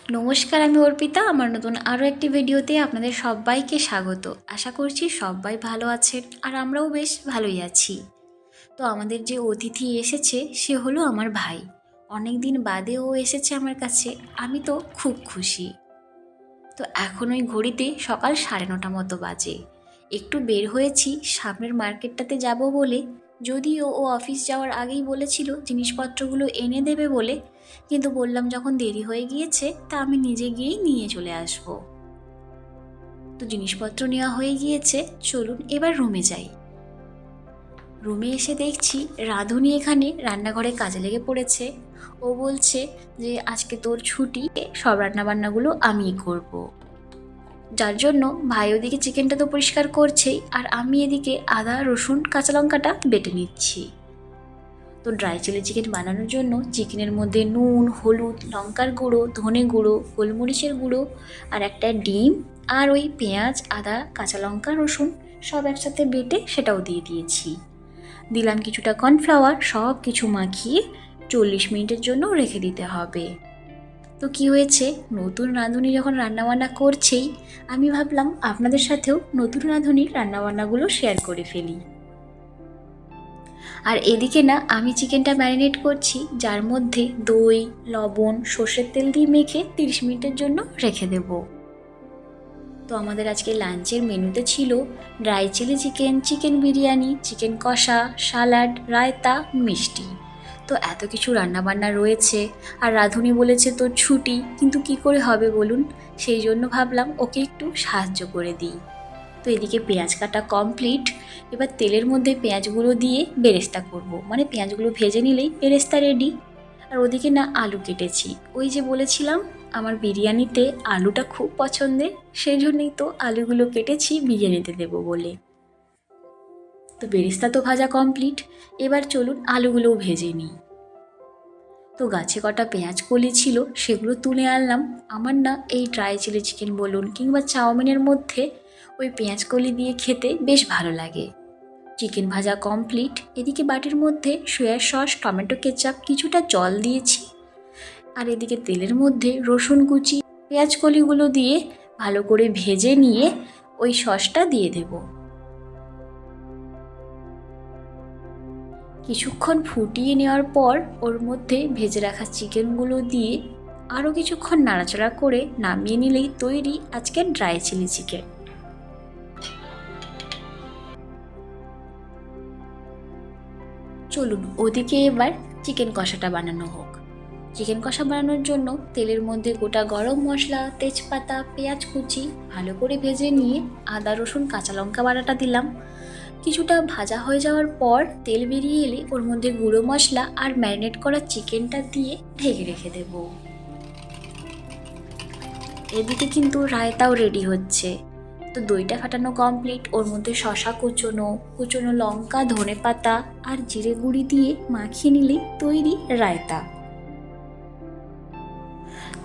নমস্কার, আমি অর্পিতা। আমার নতুন আরও একটি ভিডিওতে আপনাদের সবাইকে স্বাগত। আশা করছি সবাই ভালো আছেন আর আমরাও বেশ ভালোই আছি। তো আমাদের যে অতিথি এসেছে সে হলো আমার ভাই। অনেক দিন বাদে ও এসেছে আমার কাছে, আমি তো খুব খুশি। তো এখন ওই ঘড়িতে সকাল 9:30 মতো বাজে। একটু বের হয়েছি সামনের মার্কেটটাতে যাব বলে, যদিও ও অফিস যাওয়ার আগেই বলেছিল জিনিসপত্রগুলো এনে দেবে বলে, কিন্তু বললাম যখন দেরি হয়ে গিয়েছে তা আমি নিজে গিয়েই নিয়ে চলে আসব। তো জিনিসপত্র নেওয়া হয়ে গিয়েছে, চলুন এবার রুমে যাই। রুমে এসে দেখছি রাঁধুনি এখানে রান্নাঘরে কাজে লেগে পড়েছে। ও বলছে যে আজকে তোর ছুটি, সব রান্নাবান্নাগুলো আমিই করবো। যার জন্য ভাই ওদিকে চিকেনটা তো পরিষ্কার করছেই, আর আমি এদিকে আদা রসুন কাঁচা লঙ্কাটা বেটে নিচ্ছি। তো ড্রাই চিলি চিকেন বানানোর জন্য চিকেনের মধ্যে নুন, হলুদ, লঙ্কার গুঁড়ো, ধনে গুঁড়ো, গোলমরিচের গুঁড়ো আর একটা ডিম আর ওই পেঁয়াজ, আদা, কাঁচা লঙ্কা, রসুন সব একসাথে বেটে সেটাও দিয়ে দিয়েছি। দিলাম কিছুটা কর্নফ্লাওয়ার, সব কিছু মাখিয়ে 40 মিনিটের জন্য রেখে দিতে হবে। তো কি হয়েছে, নতুন রাঁধুনি যখন রান্নাবান্না করছেই, আমি ভাবলাম আপনাদের সাথেও নতুন রাঁধুনির রান্নাবান্নাগুলো শেয়ার করে ফেলি। আর এদিকে না আমি চিকেনটা ম্যারিনেট করছি, যার মধ্যে দই, লবণ, সর্ষের তেল দিয়ে মেখে 30 মিনিটের জন্য রেখে দেব। তো আমাদের আজকে লাঞ্চের মেনুতে ছিল dry chilli chicken, chicken biryani, chicken কষা, সালাড, রায়তা, মিষ্টি। তো এত কিছু রান্নাবান্না রয়েছে, আর রাঁধুনি বলেছে তোর ছুটি, কিন্তু কি করে হবে বলুন? সেই জন্য ভাবলাম ওকে একটু সাহায্য করে দিই। তো এদিকে পেঁয়াজ কাটা কমপ্লিট। এবার তেলের মধ্যে পেঁয়াজগুলো দিয়ে বেরেস্তা করব, মানে পেঁয়াজগুলো ভেজে নিলেই বেরেস্তা রেডি। আর ওদিকে না আলু কেটেছি, ওই যে বলেছিলাম আমার বিরিয়ানিতে আলুটা খুব পছন্দের, সেই জন্যই তো আলুগুলো কেটেছি বিরিয়ানিতে দেবো বলে। তো বেরেস্তা তো ভাজা কমপ্লিট, এবার চলুন আলুগুলোও ভেজে নিই। তো গাছে কটা পেঁয়াজ কলি ছিল, সেগুলো তুলে আনলাম। আমার না এই ড্রাই চিলি চিকেন বলুন কিংবা চাউমিনের মধ্যে ওই পেঁয়াজ কলি দিয়ে খেতে বেশ ভালো লাগে। চিকেন ভাজা কমপ্লিট। এদিকে বাটির মধ্যে সয়া সস, টমেটো কেচাপ, কিছুটা জল দিয়েছি। আর এদিকে তেলের মধ্যে রসুন কুচি, পেঁয়াজ কলিগুলো দিয়ে ভালো করে ভেজে নিয়ে ওই সসটা দিয়ে দেব। কিছুক্ষণ ফুটিয়ে নেওয়ার পর ওর মধ্যে ভেজে রাখা চিকেনগুলো দিয়ে আরও কিছুক্ষণ নাড়াচাড়া করে নামিয়ে নিলেই তৈরি আজকের ড্রাই চিলি চিকেন। চলুন ওদিকে এবার চিকেন কষাটা বানানো হোক। চিকেন কষা বানানোর জন্য তেলের মধ্যে গোটা গরম মশলা, তেজপাতা, পেঁয়াজ কুচি ভালো করে ভেজে নিয়ে আদা রসুন কাঁচা লঙ্কা বাটাটা দিলাম। কিছুটা ভাজা হয়ে যাওয়ার পর তেল বেরিয়ে এলে ওর মধ্যে গুঁড়ো মশলা আর ম্যারিনেট করা চিকেনটা দিয়ে ঢেকে রেখে দেব। এদিকে কিন্তু রায়তাও রেডি হচ্ছে। তো দইটা ফাটানো কমপ্লিট, ওর মধ্যে শশা কুচোনো, কুচোনো লঙ্কা, ধনেপাতা আর জিরে গুঁড়ি দিয়ে মাখিয়ে নিলেই তৈরি রায়তা।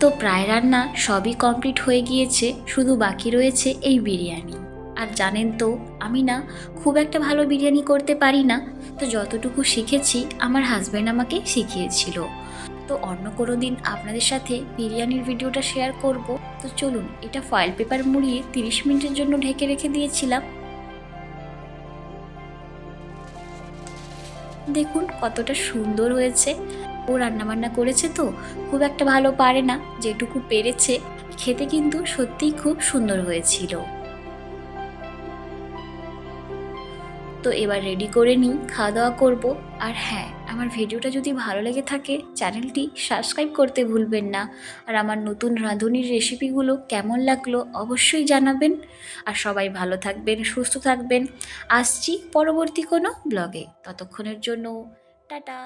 তো প্রায় রান্না সবই কমপ্লিট হয়ে গিয়েছে, শুধু বাকি রয়েছে এই বিরিয়ানি। আর জানেন তো আমি না খুব একটা ভালো বিরিয়ানি করতে পারি না, তো যতটুকু শিখেছি আমার হাজব্যান্ড আমাকে শিখিয়েছিল। তো অন্য কোনো দিন আপনাদের সাথে বিরিয়ানির ভিডিওটা শেয়ার করব। তো চলুন, এটা ফয়েল পেপার মুড়িয়ে 30 মিনিটের জন্য ঢেকে রেখে দিয়েছিলাম। দেখুন কতটা সুন্দর হয়েছে। ও রান্নাবান্না করেছে তো খুব একটা ভালো পারে না, যেটুকু পেরেছে খেতে কিন্তু সত্যিই খুব সুন্দর হয়েছিল। তো এবার রেডি করে নিই, খাওয়া দাওয়া করবো। আর হ্যাঁ, আমার ভিডিওটা যদি ভালো লেগে থাকে চ্যানেলটি সাবস্ক্রাইব করতে ভুলবেন না। আর আমার নতুন রাঁধুনির রেসিপিগুলো কেমন লাগলো অবশ্যই জানাবেন। আর সবাই ভালো থাকবেন, সুস্থ থাকবেন। আসছি পরবর্তী কোনো ব্লগে, ততক্ষণের জন্য টাটা।